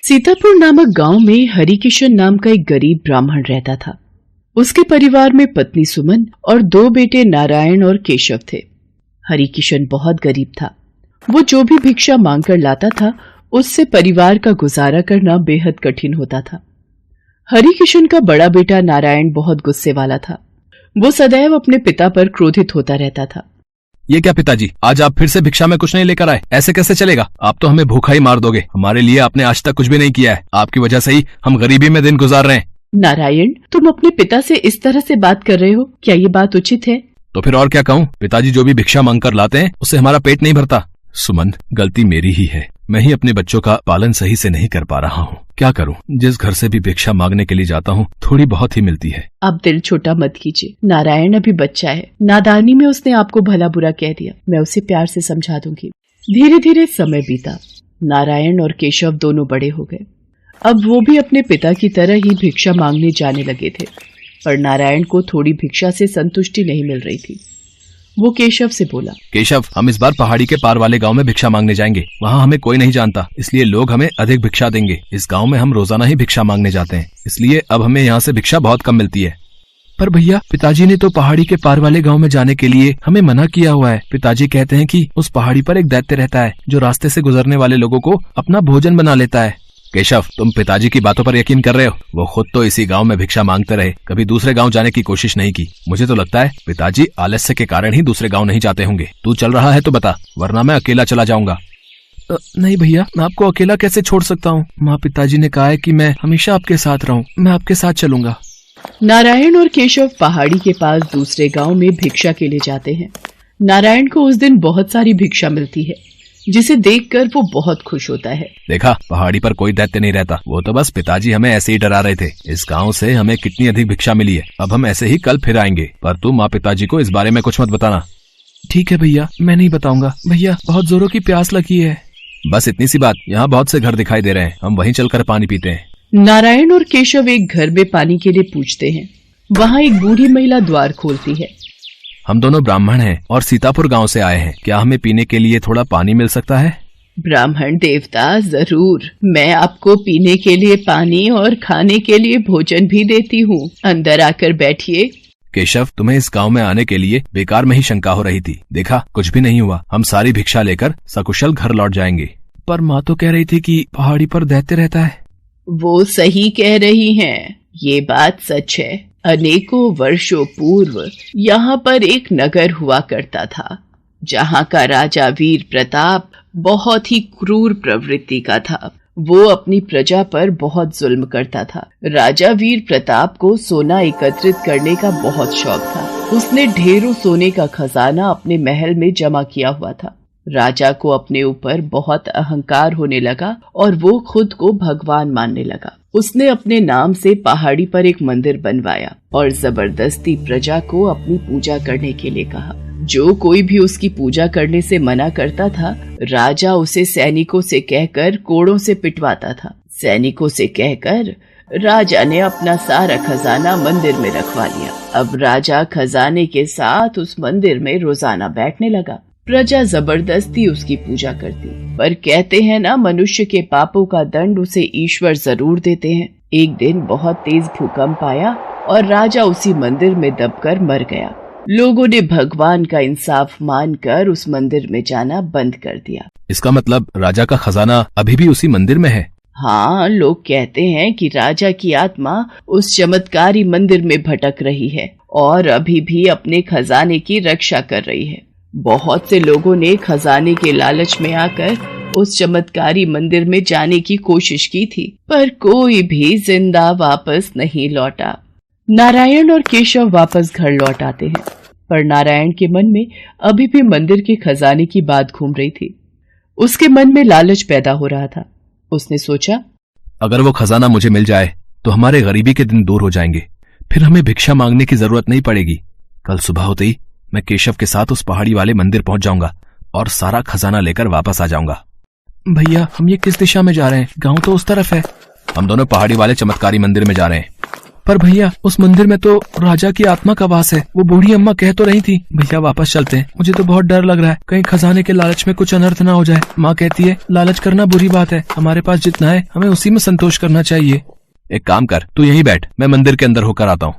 सीतापुर नामक गांव में हरिकिशन नाम का एक गरीब ब्राह्मण रहता था। उसके परिवार में पत्नी सुमन और 2 बेटे नारायण और केशव थे। हरिकिशन बहुत गरीब था। वो जो भी भिक्षा मांगकर लाता था उससे परिवार का गुजारा करना बेहद कठिन होता था। हरिकिशन का बड़ा बेटा नारायण बहुत गुस्से वाला था। वो सदैव अपने पिता पर क्रोधित होता रहता था। ये क्या पिताजी, आज आप फिर से भिक्षा में कुछ नहीं लेकर आए? ऐसे कैसे चलेगा? आप तो हमें भूखा ही मार दोगे। हमारे लिए आपने आज तक कुछ भी नहीं किया है। आपकी वजह से ही हम गरीबी में दिन गुजार रहे हैं। नारायण, तुम अपने पिता से इस तरह से बात कर रहे हो? क्या ये बात उचित है? तो फिर और क्या कहूँ? पिताजी जो भी भिक्षा मांग कर लाते हैं उससे हमारा पेट नहीं भरता। सुमन, गलती मेरी ही है। मैं ही अपने बच्चों का पालन सही से नहीं कर पा रहा हूँ। क्या करूँ? जिस घर से भी भिक्षा मांगने के लिए जाता हूँ थोड़ी बहुत ही मिलती है। आप दिल छोटा मत कीजिए। नारायण अभी बच्चा है। नादानी में उसने आपको भला बुरा कह दिया। मैं उसे प्यार से समझा दूंगी। धीरे धीरे समय बीता। नारायण और केशव दोनों बड़े हो गए। अब वो भी अपने पिता की तरह ही भिक्षा मांगने जाने लगे थे, पर नारायण को थोड़ी भिक्षा से संतुष्टि नहीं मिल रही थी। वो केशव से बोला, केशव, हम इस बार पहाड़ी के पार वाले गांव में भिक्षा मांगने जाएंगे। वहाँ हमें कोई नहीं जानता, इसलिए लोग हमें अधिक भिक्षा देंगे। इस गांव में हम रोजाना ही भिक्षा मांगने जाते हैं, इसलिए अब हमें यहाँ से भिक्षा बहुत कम मिलती है। पर भैया, पिताजी ने तो पहाड़ी के पार वाले गांव में जाने के लिए हमें मना किया हुआ है। पिताजी कहते हैं कि उस पहाड़ी पर एक दैत्य रहता है जो रास्ते से गुजरने वाले लोगों को अपना भोजन बना लेता है। केशव, तुम पिताजी की बातों पर यकीन कर रहे हो? वो खुद तो इसी गांव में भिक्षा मांगते रहे, कभी दूसरे गांव जाने की कोशिश नहीं की। मुझे तो लगता है पिताजी आलस्य के कारण ही दूसरे गांव नहीं जाते होंगे। तू चल रहा है तो बता, वरना मैं अकेला चला जाऊंगा। नहीं भैया, मैं आपको अकेला कैसे छोड़ सकता हूँ? माँ पिताजी ने कहा है कि मैं हमेशा आपके साथ रहूँ। मैं आपके साथ चलूंगा। नारायण और केशव पहाड़ी के पास दूसरे गांव में भिक्षा के लिए जाते हैं। नारायण को उस दिन बहुत सारी भिक्षा मिलती है, जिसे देखकर वो बहुत खुश होता है। देखा, पहाड़ी पर कोई दैत्य नहीं रहता। वो तो बस पिताजी हमें ऐसे ही डरा रहे थे। इस गांव से हमें कितनी अधिक भिक्षा मिली है। अब हम ऐसे ही कल फिर आएंगे, पर तू माँ पिताजी को इस बारे में कुछ मत बताना। ठीक है भैया, मैं नहीं बताऊंगा। भैया, बहुत जोरों की प्यास लगी है। बस इतनी सी बात। यहाँ बहुत से घर दिखाई दे रहे हैं, हम वहीं चलकर पानी पीते हैं। नारायण और केशव एक घर में पानी के लिए पूछते हैं। वहाँ एक बूढ़ी महिला द्वार खोलती है। हम दोनों ब्राह्मण हैं और सीतापुर गांव से आए हैं। क्या हमें पीने के लिए थोड़ा पानी मिल सकता है? ब्राह्मण देवता, जरूर। मैं आपको पीने के लिए पानी और खाने के लिए भोजन भी देती हूँ। अंदर आकर बैठिए। केशव, तुम्हें इस गांव में आने के लिए बेकार में ही शंका हो रही थी। देखा, कुछ भी नहीं हुआ। हम सारी भिक्षा लेकर सकुशल घर लौट जाएंगे। पर माँ तो कह रही थी कि पहाड़ी पर दैत्य रहता है। वो सही कह रही हैं। ये बात सच है। अनेकों वर्षों पूर्व यहाँ पर एक नगर हुआ करता था, जहाँ का राजा वीर प्रताप बहुत ही क्रूर प्रवृत्ति का था। वो अपनी प्रजा पर बहुत जुल्म करता था। राजा वीर प्रताप को सोना एकत्रित करने का बहुत शौक था। उसने ढेरों सोने का खजाना अपने महल में जमा किया हुआ था। राजा को अपने ऊपर बहुत अहंकार होने लगा और वो खुद को भगवान मानने लगा। उसने अपने नाम से पहाड़ी पर एक मंदिर बनवाया और जबरदस्ती प्रजा को अपनी पूजा करने के लिए कहा। जो कोई भी उसकी पूजा करने से मना करता था, राजा उसे सैनिकों से कहकर कोड़ों से पिटवाता था। सैनिकों से कहकर राजा ने अपना सारा खजाना मंदिर में रखवा लिया। अब राजा खजाने के साथ उस मंदिर में रोजाना बैठने लगा। प्रजा जबरदस्ती उसकी पूजा करती, पर कहते हैं ना, मनुष्य के पापों का दंड उसे ईश्वर जरूर देते हैं। एक दिन बहुत तेज भूकंप आया और राजा उसी मंदिर में दबकर मर गया। लोगों ने भगवान का इंसाफ मानकर उस मंदिर में जाना बंद कर दिया। इसका मतलब राजा का खजाना अभी भी उसी मंदिर में है? हाँ, लोग कहते हैं कि राजा की आत्मा उस चमत्कारी मंदिर में भटक रही है और अभी भी अपने खजाने की रक्षा कर रही है। बहुत से लोगों ने खजाने के लालच में आकर उस चमत्कारी मंदिर में जाने की कोशिश की थी, पर कोई भी जिंदा वापस नहीं लौटा। नारायण और केशव वापस घर लौट आते हैं, पर नारायण के मन में अभी भी मंदिर के खजाने की बात घूम रही थी। उसके मन में लालच पैदा हो रहा था। उसने सोचा, अगर वो खजाना मुझे मिल जाए तो हमारे गरीबी के दिन दूर हो जाएंगे। फिर हमें भिक्षा मांगने की जरूरत नहीं पड़ेगी। कल सुबह होते ही मैं केशव के साथ उस पहाड़ी वाले मंदिर पहुंच जाऊंगा और सारा खजाना लेकर वापस आ जाऊंगा। भैया, हम ये किस दिशा में जा रहे हैं? गांव तो उस तरफ है। हम दोनों पहाड़ी वाले चमत्कारी मंदिर में जा रहे हैं। पर भैया उस मंदिर में तो राजा की आत्मा का वास है। वो बूढ़ी अम्मा कह तो रही थी। भैया वापस चलते हैं, मुझे तो बहुत डर लग रहा है, कहीं खजाने के लालच में कुछ अनर्थ ना हो जाए। माँ कहती है लालच करना बुरी बात है, हमारे पास जितना है हमें उसी में संतोष करना चाहिए। एक काम कर, तू यहीं बैठ, मैं मंदिर के अंदर होकर आता हूँ।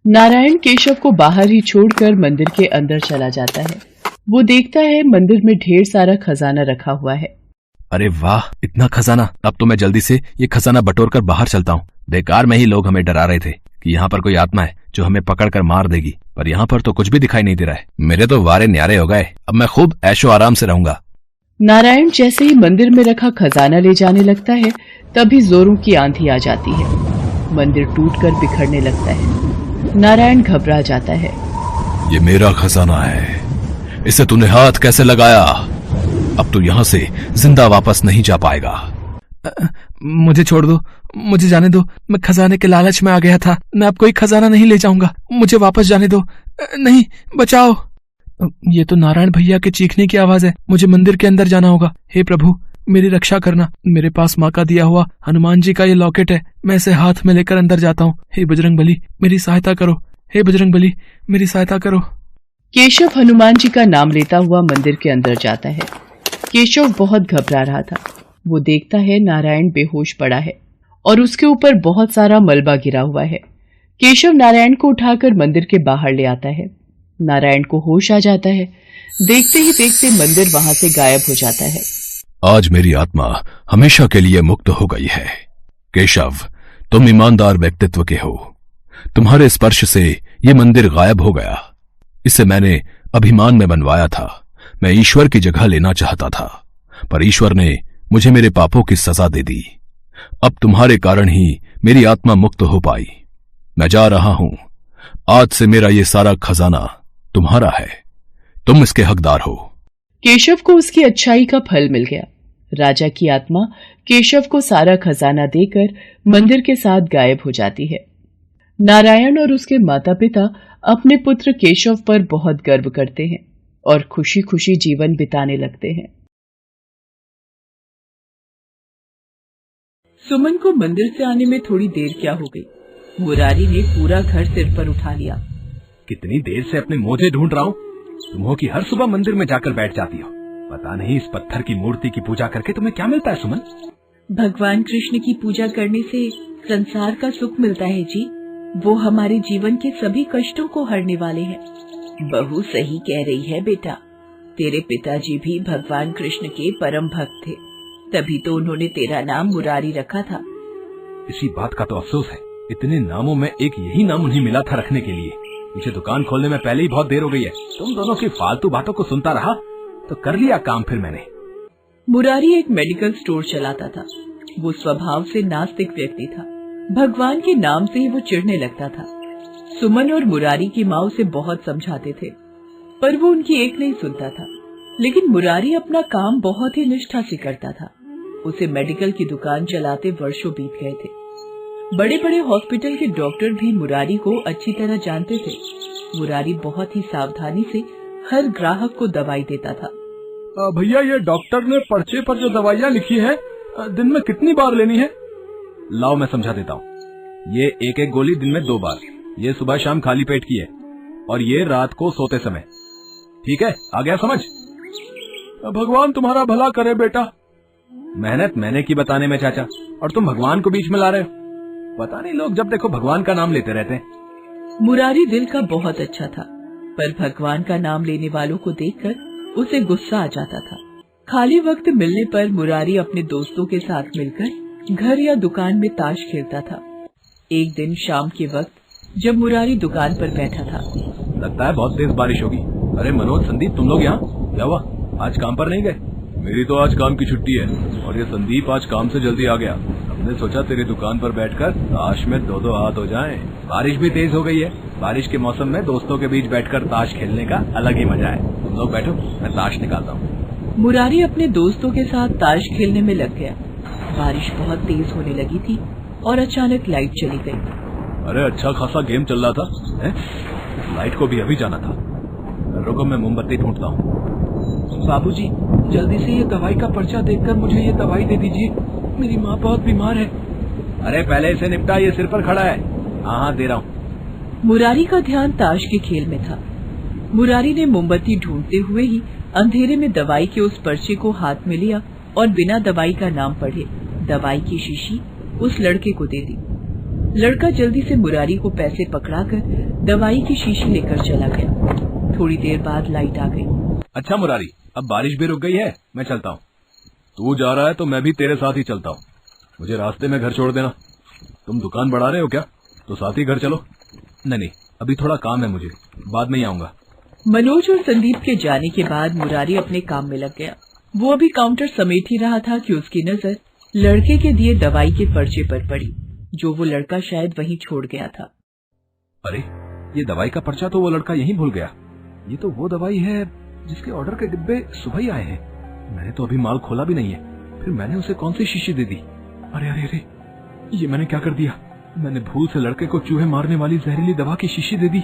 नारायण केशव को बाहर ही छोड़कर मंदिर के अंदर चला जाता है। वो देखता है मंदिर में ढेर सारा खजाना रखा हुआ है। अरे वाह, इतना खजाना! अब तो मैं जल्दी से ये खजाना बटोर कर बाहर चलता हूँ। बेकार में ही लोग हमें डरा रहे थे कि यहाँ पर कोई आत्मा है जो हमें पकड़ कर मार देगी, पर यहाँ पर तो कुछ भी दिखाई नहीं दे रहा है। मेरे तो वारे न्यारे हो गए, अब मैं खूब ऐशो आराम से रहूंगा। नारायण जैसे ही मंदिर में रखा खजाना ले जाने लगता है, तभी जोरों की आंधी आ जाती है। मंदिर टूटकर बिखरने लगता है। नारायण घबरा जाता है। ये मेरा खजाना है, इसे तूने हाथ कैसे लगाया? अब तू यहाँ से जिंदा वापस नहीं जा पाएगा। मुझे छोड़ दो, मुझे जाने दो, मैं खजाने के लालच में आ गया था। मैं अब कोई खजाना नहीं ले जाऊंगा, मुझे वापस जाने दो। नहीं, बचाओ। ये तो नारायण भैया के चीखने की आवाज है। मुझे मंदिर के अंदर जाना होगा। हे प्रभु, मेरी रक्षा करना। मेरे पास माँ का दिया हुआ हनुमान जी का ये लॉकेट है, मैं इसे हाथ में लेकर अंदर जाता हूँ। हे बजरंग बली, मेरी सहायता करो। हे बजरंग बली, मेरी सहायता करो। केशव हनुमान जी का नाम लेता हुआ मंदिर के अंदर जाता है। केशव बहुत घबरा रहा था। वो देखता है नारायण बेहोश पड़ा है और उसके ऊपर बहुत सारा मलबा गिरा हुआ है। केशव नारायण को उठाकर मंदिर के बाहर ले आता है। नारायण को होश आ जाता है। देखते ही देखते मंदिर वहां से गायब हो जाता है। आज मेरी आत्मा हमेशा के लिए मुक्त हो गई है। केशव, तुम ईमानदार व्यक्तित्व के हो। तुम्हारे स्पर्श से ये मंदिर गायब हो गया। इसे मैंने अभिमान में बनवाया था। मैं ईश्वर की जगह लेना चाहता था, पर ईश्वर ने मुझे मेरे पापों की सजा दे दी। अब तुम्हारे कारण ही मेरी आत्मा मुक्त हो पाई। मैं जा रहा हूं। आज से मेरा ये सारा खजाना तुम्हारा है, तुम इसके हकदार हो। केशव को उसकी अच्छाई का फल मिल गया। राजा की आत्मा केशव को सारा खजाना देकर मंदिर के साथ गायब हो जाती है। नारायण और उसके माता पिता अपने पुत्र केशव पर बहुत गर्व करते हैं और खुशी खुशी जीवन बिताने लगते हैं। सुमन को मंदिर से आने में थोड़ी देर क्या हो गई। मुरारी ने पूरा घर सिर पर उठा लिया। कितनी देर से अपने मोजे ढूंढ रहा हूँ। तुम हो कि हर सुबह मंदिर में जाकर बैठ जाती हो। पता नहीं इस पत्थर की मूर्ति की पूजा करके तुम्हें क्या मिलता है सुमन? भगवान कृष्ण की पूजा करने से संसार का सुख मिलता है जी। वो हमारे जीवन के सभी कष्टों को हरने वाले हैं। बहू सही कह रही है बेटा। तेरे पिताजी भी भगवान कृष्ण के परम भक्त थे, तभी तो उन्होंने तेरा नाम मुरारी रखा था। इसी बात का तो अफसोस है, इतने नामों में एक यही नाम उन्हें मिला था रखने के लिए। मुझे दुकान खोलने में पहले ही बहुत देर हो गई है। तुम दोनों की फालतू बातों को सुनता रहा तो कर लिया काम फिर मैंने। मुरारी एक मेडिकल स्टोर चलाता था। वो स्वभाव से नास्तिक व्यक्ति था। भगवान के नाम से ही वो चिढ़ने लगता था। सुमन और मुरारी की माँ उसे बहुत समझाते थे, पर वो उनकी एक नहीं सुनता था। लेकिन मुरारी अपना काम बहुत ही निष्ठा से करता था। उसे मेडिकल की दुकान चलाते वर्षों बीत गए थे। बड़े बड़े हॉस्पिटल के डॉक्टर भी मुरारी को अच्छी तरह जानते थे। मुरारी बहुत ही सावधानी से हर ग्राहक को दवाई देता था। भैया, ये डॉक्टर ने पर्चे पर जो दवाइयाँ लिखी है दिन में कितनी बार लेनी है? लाओ मैं समझा देता हूँ। ये एक एक गोली दिन में 2 बार। ये सुबह शाम खाली पेट की है और ये रात को सोते समय। ठीक है, आ गया समझ? भगवान तुम्हारा भला करे बेटा। मेहनत मैंने की बताने में चाचा, और तुम भगवान को बीच में ला रहे हो। पता नहीं लोग जब देखो भगवान का नाम लेते रहते हैं। मुरारी दिल का बहुत अच्छा था, पर भगवान का नाम लेने वालों को देखकर उसे गुस्सा आ जाता था। खाली वक्त मिलने पर मुरारी अपने दोस्तों के साथ मिलकर घर या दुकान में ताश खेलता था। एक दिन शाम के वक्त जब मुरारी दुकान पर बैठा था, लगता है बहुत तेज बारिश होगी। अरे मनोज, संदीप, तुम लोग यहाँ क्या हुआ? आज काम पर नहीं गए? मेरी तो आज काम की छुट्टी है और ये संदीप आज काम से जल्दी आ गया। हमने सोचा तेरी दुकान पर बैठकर ताश में 2-2 हाथ हो जाएं। बारिश भी तेज हो गई है। बारिश के मौसम में दोस्तों के बीच बैठकर ताश खेलने का अलग ही मजा है। तुम लोग बैठो, मैं ताश निकालता हूँ। मुरारी अपने दोस्तों के साथ ताश खेलने में लग गया। बारिश बहुत तेज होने लगी थी और अचानक लाइट चली गई। अरे अच्छा खासा गेम चल रहा था है? लाइट को भी अभी जाना था। रुको, मैं मोमबत्ती ढूंढता हूँ। बाबूजी, जल्दी से ये दवाई का पर्चा देखकर मुझे ये दवाई दे दीजिए। मेरी माँ बहुत बीमार है। अरे पहले इसे निपटा, ये सिर पर खड़ा है। हाँ दे रहा हूँ। मुरारी का ध्यान ताश के खेल में था। मुरारी ने मोमबत्ती ढूंढते हुए ही अंधेरे में दवाई के उस पर्चे को हाथ में लिया और बिना दवाई का नाम पढ़े दवाई की शीशी उस लड़के को दे दी। लड़का जल्दी से मुरारी को पैसे पकड़ाकर दवाई की शीशी लेकर चला गया। थोड़ी देर बाद लाइट आ गई। अच्छा मुरारी, अब बारिश भी रुक गई है, मैं चलता हूँ। तू जा रहा है तो मैं भी तेरे साथ ही चलता हूँ। मुझे रास्ते में घर छोड़ देना। तुम दुकान बढ़ा रहे हो क्या? तो साथ ही घर चलो। नहीं, अभी थोड़ा काम है मुझे, बाद में ही आऊंगा। मनोज और संदीप के जाने के बाद मुरारी अपने काम में लग गया। वो अभी काउंटर समेट ही रहा था कि उसकी नजर लड़के के दिए दवाई के पर्चे पर पड़ी, जो वो लड़का शायद वहीं छोड़ गया था। अरे, ये दवाई का पर्चा तो वो लड़का यहीं भूल गया। ये तो वो दवाई है जिसके ऑर्डर के डिब्बे सुबह ही आए हैं। मैंने तो अभी माल खोला भी नहीं है, फिर मैंने उसे कौन सी शीशी दे दी? अरे अरे अरे, ये मैंने क्या कर दिया? मैंने भूल से लड़के को चूहे मारने वाली जहरीली दवा की शीशी दे दी।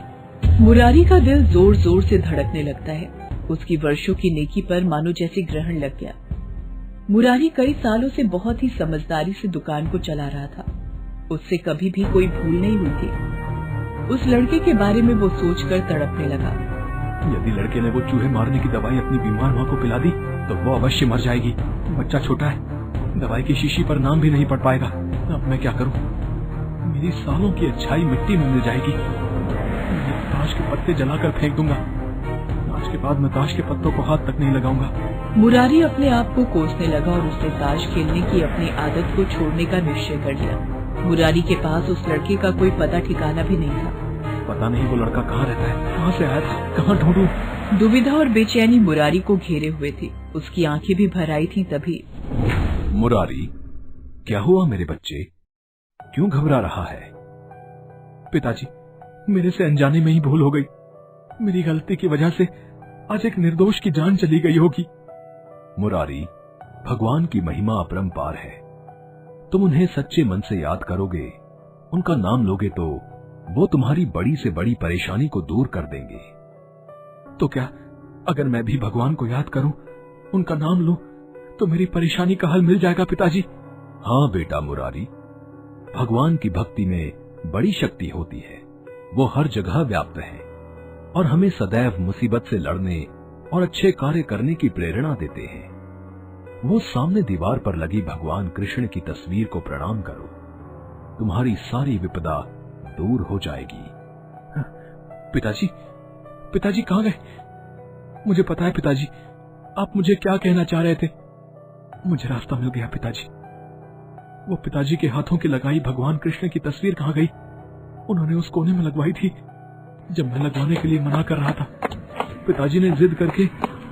मुरारी का दिल जोर जोर से धड़कने लगता है। उसकी वर्षों की नेकी पर मानो जैसे ग्रहण लग गया। मुरारी कई सालों से बहुत ही समझदारी से दुकान को चला रहा था। उससे कभी भी कोई भूल नहीं हुई थी। उस लड़के के बारे में वो सोचकर तड़पने लगा। यदि लड़के ने वो चूहे मारने की दवाई अपनी बीमार माँ को पिला दी तो वो अवश्य मर जाएगी। बच्चा छोटा है, दवाई की शीशी पर नाम भी नहीं पढ़ पाएगा। अब मैं क्या करूं? मेरी सालों की अच्छाई मिट्टी में मिल जाएगी। मैं ताश के पत्ते जलाकर फेंक दूंगा। आज के बाद मैं ताश के पत्तों को हाथ तक नहीं लगाऊंगा। मुरारी अपने आप को कोसने लगा और उसने ताश खेलने की अपनी आदत को छोड़ने का निश्चय कर लिया। मुरारी के पास उस लड़के का कोई पता ठिकाना भी नहीं था। पता नहीं वो लड़का कहाँ रहता है, कहाँ से आया था, कहाँ ढूंढूं? दुविधा और बेचैनी मुरारी को घेरे हुए थी। उसकी आंखें भी भर आई थीं तभी। मुरारी, क्या हुआ मेरे बच्चे? क्यों घबरा रहा है? पिताजी, मेरे से अनजाने में ही भूल हो गई। मेरी गलती की वजह से आज एक निर्दोष की जान चली गई होगी। मुरारी, भगवान की महिमा अपरंपार है। तुम उन्हें सच्चे मन से याद करोगे, उनका नाम लोगे तो वो तुम्हारी बड़ी से बड़ी परेशानी को दूर कर देंगे। तो क्या अगर मैं भी भगवान को याद करूं, उनका नाम लूं, तो मेरी परेशानी का हल मिल जाएगा पिताजी? हाँ बेटा मुरारी, भगवान की भक्ति में बड़ी शक्ति होती है। वो हर जगह व्याप्त है और हमें सदैव मुसीबत से लड़ने और अच्छे कार्य करने की प्रेरणा देते हैं। वो सामने दीवार पर लगी भगवान कृष्ण की तस्वीर को प्रणाम करो, तुम्हारी सारी विपदा दूर हो जाएगी। पिताजी, पिताजी कहाँ गए? मुझे पता है पिताजी, आप मुझे क्या कहना चाह रहे थे। मुझे रास्ता मिल गया पिताजी। वो पिताजी के हाथों की लगाई भगवान कृष्ण की तस्वीर कहाँ गई? उन्होंने उस कोने में लगवाई थी जब मैं लगवाने के लिए मना कर रहा था। पिताजी ने जिद करके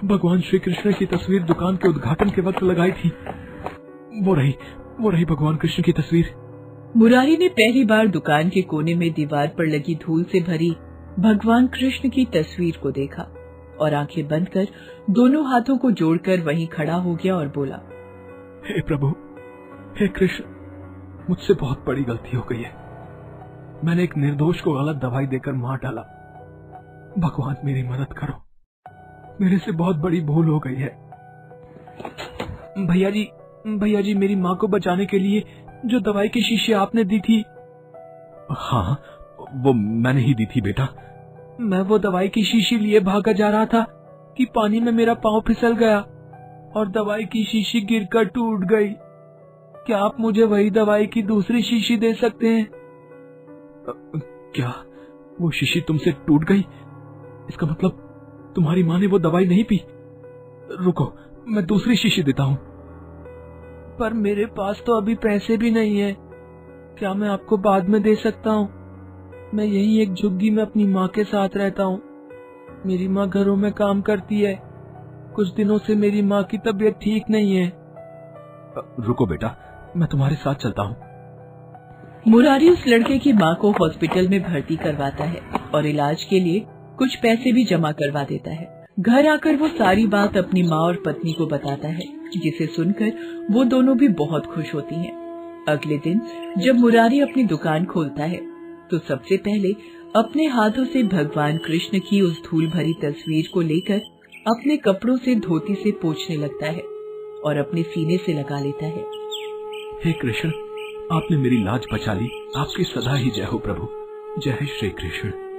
भगवान श्री कृष्ण की तस्वीर दुकान के उद्घाटन के वक्त लगाई थी। वो रही भगवान कृष्ण की तस्वीर। मुरारी ने पहली बार दुकान के कोने में दीवार पर लगी धूल से भरी भगवान कृष्ण की तस्वीर को देखा और आंखें बंद कर दोनों हाथों को जोड़कर वहीं खड़ा हो गया और बोला, हे प्रभु, हे कृष्ण, मुझसे बहुत बड़ी गलती हो गई है। मैंने एक निर्दोष को गलत दवाई देकर मार डाला। भगवान मेरी मदद करो, मेरे से बहुत बड़ी भूल हो गई है। भैया जी, मेरी माँ को बचाने के लिए जो दवाई की शीशी आपने दी थी। हाँ, वो मैंने ही दी थी बेटा। मैं वो दवाई की शीशी लिए भागा जा रहा था कि पानी में मेरा पांव फिसल गया और दवाई की शीशी गिरकर टूट गई। क्या आप मुझे वही दवाई की दूसरी शीशी दे सकते हैं? क्या वो शीशी तुमसे टूट गई? इसका मतलब तुम्हारी माँ ने वो दवाई नहीं पी? रुको, मैं दूसरी शीशी देता हूँ। पर मेरे पास तो अभी पैसे भी नहीं है। क्या मैं आपको बाद में दे सकता हूँ? मैं यही एक झुग्गी में अपनी माँ के साथ रहता हूँ। मेरी माँ घरों में काम करती है। कुछ दिनों से मेरी माँ की तबीयत ठीक नहीं है। रुको बेटा, मैं तुम्हारे साथ चलता हूँ। मुरारी उस लड़के की माँ को हॉस्पिटल में भर्ती करवाता है और इलाज के लिए कुछ पैसे भी जमा करवा देता है। घर आकर वो सारी बात अपनी माँ और पत्नी को बताता है, जिसे सुनकर वो दोनों भी बहुत खुश होती हैं। अगले दिन जब मुरारी अपनी दुकान खोलता है तो सबसे पहले अपने हाथों से भगवान कृष्ण की उस धूल भरी तस्वीर को लेकर अपने कपड़ों से धोती से पोंछने लगता है और अपने सीने से लगा लेता है। हे कृष्ण, आपने मेरी लाज बचा ली। आपकी सदा ही जय हो प्रभु। जय श्री कृष्ण।